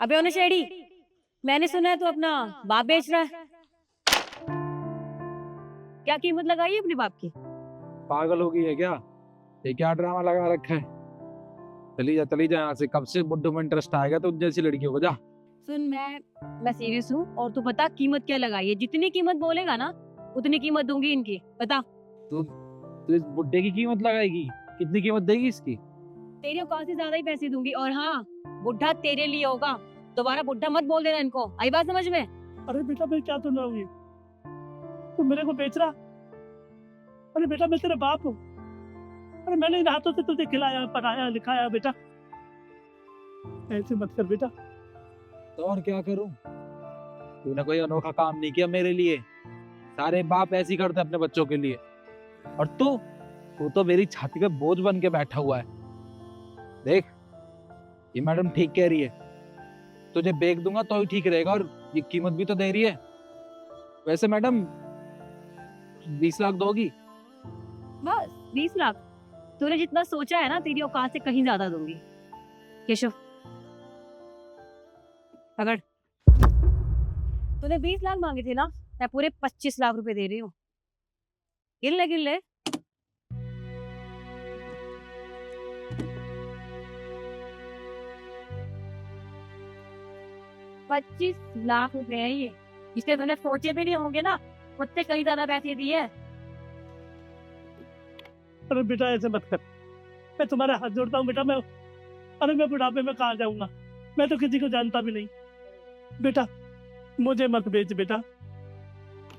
अबे ओ नशेड़ी, मैंने सुना है तू अपना बाप बेच रहा है। क्या कीमत लगाई है अपने बाप की? पागल हो गई है क्या? ये क्या ड्रामा लगा रखा है? चली जा यहाँ से। कब से बुड्ढों में इंटरेस्ट आएगा तो जैसी लड़कियों को? जा। सुन, मैं सीरियस हूँ और तू बता कीमत क्या लगाई है। जितनी कीमत बोलेगा ना उतनी कीमत दूंगी इनकी। बता। तू इस बुड्ढे की कीमत लगाएगी? कितनी कीमत देगी इसकी? तेरे औकात से ज्यादा ही पैसे दूंगी। और हाँ, बुढ़ा तेरे लिए होगा। दोबारा बुढ़ा मत बोल देना इनको। आई बात समझ में? अरे बेटा मैं क्या सुन रहा हूँ ये? तू मेरे को बेच रहा? अरे बेटा मैं तेरा बाप हूँ। अरे मैंने इन हाथों से तुझे खिलाया, पढ़ाया, लिखाया बेटा। ऐसे मत कर बेटा। तो और क्या करूं? तूने कोई अनोखा काम नहीं किया मेरे लिए। सारे बाप ऐसे ही करते हैं अपने बच्चों के लिए। और तू तो मेरी छाती पे बोझ बन के बैठा हुआ है। देख, ये मैडम ठीक कह रही है। तुझे बेच दूंगा तो ही ठीक रहेगा, और ये कीमत भी तो दे रही है। वैसे मैडम 20 लाख दोगी? बस 20 लाख? तूने जितना सोचा है ना, तेरी औकात से कहीं ज्यादा दूंगी। केशव, पकड़। तूने 20 लाख मांगे थे ना, मैं पूरे 25 लाख रुपए दे रही हूँ। गिन ले, गिन ले। 25 लाख रुपए है ये, जिसके तूने सोचे भी नहीं होंगे ना, उससे कहीं ज्यादा पैसे दिए हैं। अरे बेटा ऐसे मत कर। मैं तुम्हारे हाथ जोड़ता हूँ बेटा। मैं बुढ़ापे में कहाँ जाऊंगा? मैं तो किसी को जानता भी नहीं। बेटा मुझे मत बेच बेटा।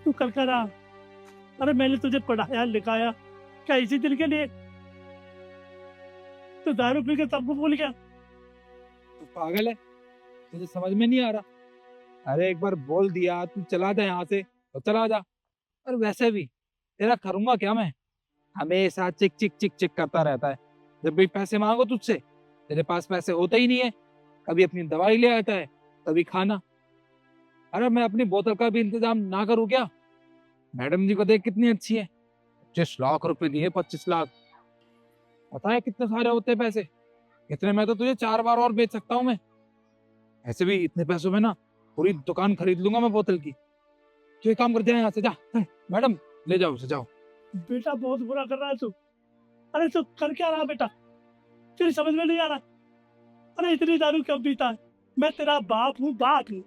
तू कर कर रहा। अरे मैंने तुझे पढ़ाया लिखाया क्या इसी दिन के लिए? तो दारू पी के सबको भूल गया? तू पागल है? तुझे समझ में नहीं आ रहा? अरे एक बार बोल दिया, तू चला जा यहाँ से तो चला जा। और वैसे भी तेरा करूंगा क्या मैं? हमेशा चिक चिक चिक चिक करता रहता है। जब भी पैसे मांगो तुझसे, तेरे पास पैसे होते ही नहीं है। कभी अपनी दवाई ले आता है, कभी खाना। अरे मैं अपनी बोतल का भी इंतजाम ना करूं क्या? मैडम जी को देख कितनी अच्छी है। 25 लाख रुपए दिए। 25 लाख पता है कितने सारे होते हैं पैसे? इतने में तो तुझे 4 बार और बेच सकता हूँ मैं। ऐसे भी इतने पैसों में ना पूरी दुकान खरीद लूंगा मैं बोतल की। तो एक काम कर, जा यहाँ से जा। मैडम ले जाओ उसे, जाओ। बेटा बहुत बुरा कर रहा है तू। अरे तू कर क्या रहा बेटा? तेरी समझ में नहीं आ रहा? अरे इतनी दारू क्यों पीता है? मैं तेरा बाप हूँ, बाप हूँ।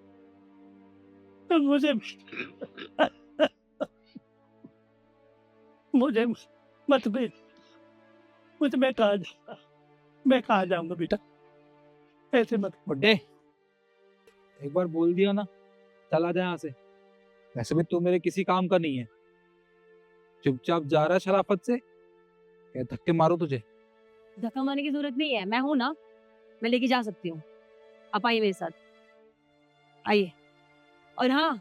तो मुझे मुझे मत बेच। मुझे मैं कहाँ जाऊंगा बेटा? ऐसे मत। बुड्ढे, एक बार बोल दिया ना, चला जा यहाँ से। वैसे भी तू मेरे किसी काम का नहीं है। चुपचाप जा रहा है शराफत से, क्या धक्के मारो तुझे? धक्का मारने की जरूरत नहीं है, मैं हूं ना, मैं लेके जा सकती हूँ। आप आइए मेरे साथ, आइए। और हाँ,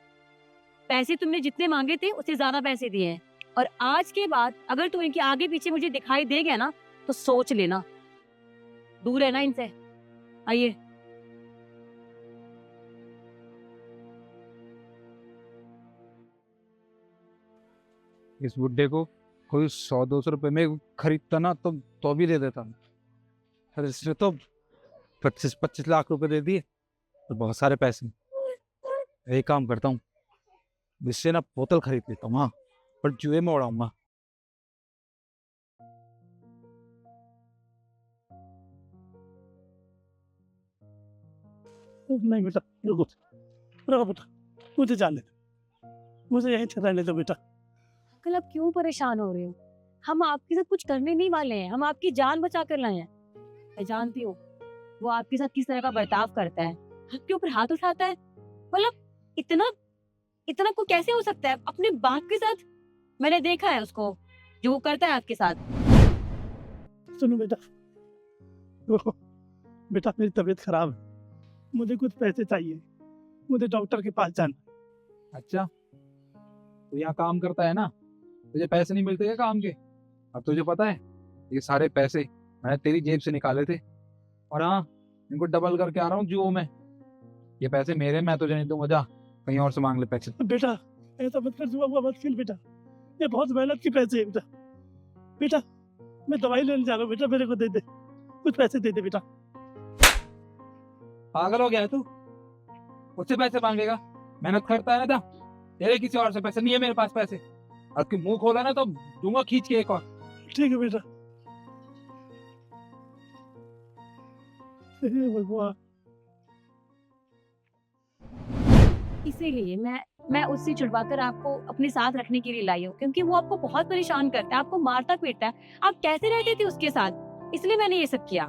पैसे तुमने जितने मांगे थे उससे ज्यादा पैसे दिए हैं। और आज के बाद अगर तू इनके आगे पीछे मुझे दिखाई दे गया ना, तो सोच लेना, दूर है ना इनसे। आइए। इस बुड्ढे को कोई 100-200 रुपए में खरीदता ना तो भी दे देता। अरे इसने तो 25-25 लाख रुपए दे दिए, तो बहुत सारे पैसे। एक काम करता हूँ, इससे ना बोतल खरीद लेता हूँ। हाँ, पर जुए में उड़ाऊंगा। नहीं बेटा, रुको रुको बेटा। मुझे जाने दो। मुझे यहीं रहने दो बेटा। कल आप क्यों परेशान हो रहे हो? हम आपके साथ कुछ करने नहीं वाले हैं, हम आपकी जान बचा कर लाए हैं। मैं जानती हूँ वो आपके साथ किस तरह का बर्ताव करता है, आपके ऊपर हाथ उठाता है। मतलब इतना इतना को कैसे हो सकता है अपने बाप के साथ? मैंने देखा है उसको, जो वो करता है आपके साथ। सुनो बेटा, रुको बेटा। मेरी तबीयत खराब है, मुझे कुछ पैसे चाहिए। मुझे डॉक्टर के पास जाना। अच्छा, तू यहाँ काम करता है ना, तुझे पैसे नहीं मिलते क्या काम के? अब तुझे पता है, ये सारे पैसे मैंने तेरी जेब से निकाले थे। और हाँ, इनको डबल करके आ रहा हूँ जुओ में। ये पैसे मेरे, मैं तुझे नहीं दूंगा। जा कहीं और से मांग ले पैसे। बेटा ऐसा मत कर, जुआ मत खेल बेटा। ये बहुत मेहनत के पैसे है बेटा। बेटा मैं दवाई लेने जा रहा हूँ बेटा, मेरे को दे दे कुछ पैसे, दे दे बेटा। पागल हो गया है तू? उससे पैसे मांगेगा? मेहनत करता है ना, तेरे किसी और से पैसे नहीं है मेरे पास पैसे। और कि मुंह खोला ना तो दूंगा खींच के एक और। ठीक है बेटा। हे भगवान। इसीलिए मैं उससे छुड़वाकर आपको अपने साथ रखने के लिए लाई हूँ, क्योंकि वो आपको बहुत परेशान करता है, आपको मारता पीटता है। आप कैसे रहते थे उसके साथ, इसलिए मैंने ये सब किया।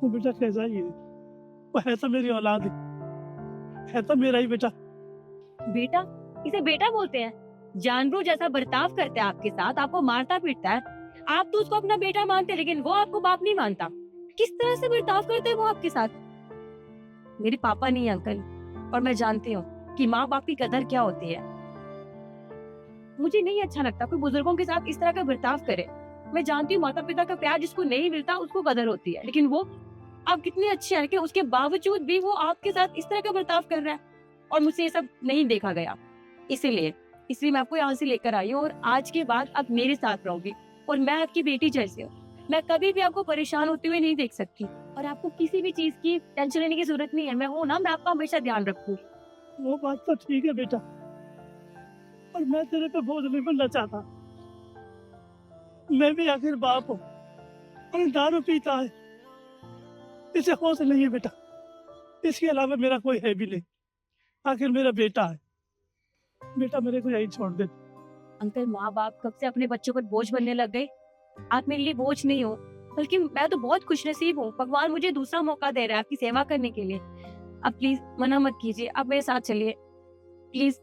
वो बेटा कैसा ही है, वो है तो मेरी औलाद है तो मेरा ही बेटा। बेटा? इसे बेटा बोलते हैं? जानवरों जैसा बर्ताव करता है आपके साथ, आपको मारता पीटता है। आप तो उसको अपना बेटा मानते हैं, लेकिन वो आपको बाप नहीं मानता। किस तरह से बर्ताव करते हैं वो आपके साथ? मेरे पापा नहीं है अंकल, और मैं जानती हूँ कि माँ बाप की कदर क्या होती है। मुझे नहीं अच्छा लगता कोई बुजुर्गों के साथ इस तरह का बर्ताव करे। मैं जानती हूँ माता पिता का प्यार जिसको नहीं मिलता उसको कदर होती है, लेकिन वो आप कितने अच्छे हैं कि उसके बावजूद भी वो आपके साथ इस तरह का बर्ताव कर रहा है, और मुझसे ये सब नहीं देखा गया। इसलिए मैं आपको यहाँ से लेकर आई हूँ, और आज के बाद आप मेरे साथ रहोगी, और मैं आपकी बेटी जैसे हूँ। मैं कभी भी आपको परेशान होते हुए नहीं देख सकती, और आपको किसी भी चीज की टेंशन लेने की जरूरत नहीं है। मैं हूँ ना, मैं आपका हमेशा ध्यान रखूँ। वो बात तो ठीक है बेटा, और मैं तेरे पे बोझ नहीं बनना चाहता। मैं भी आखिर बाप हूँ, और दारू पीता है, इसे होश नहीं है बेटा। इसके अलावा मेरा कोई है भी नहीं, आखिर मेरा बेटा है। बेटा मेरे को यही छोड़ दे। अंकल, माँ बाप कब से अपने बच्चों पर बोझ बनने लग गए? आप मेरे लिए बोझ नहीं हो, बल्कि मैं तो बहुत खुशनसीब हूँ। भगवान मुझे दूसरा मौका दे रहा है आपकी सेवा करने के लिए। अब प्लीज मना मत कीजिए, आप मेरे साथ चलिए प्लीज।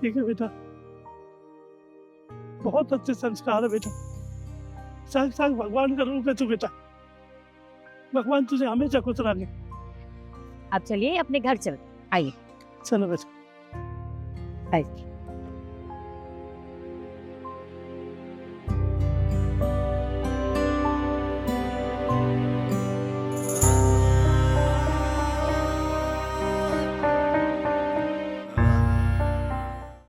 ठीक है बेटा, बहुत अच्छे संस्कार है बेटा। साक्षात भगवान का रूप है तू बेटा। भगवान तुझे हमेशा खुश रखे। आप चलिए अपने घर चल, आइए। चलो बेटा। आइए।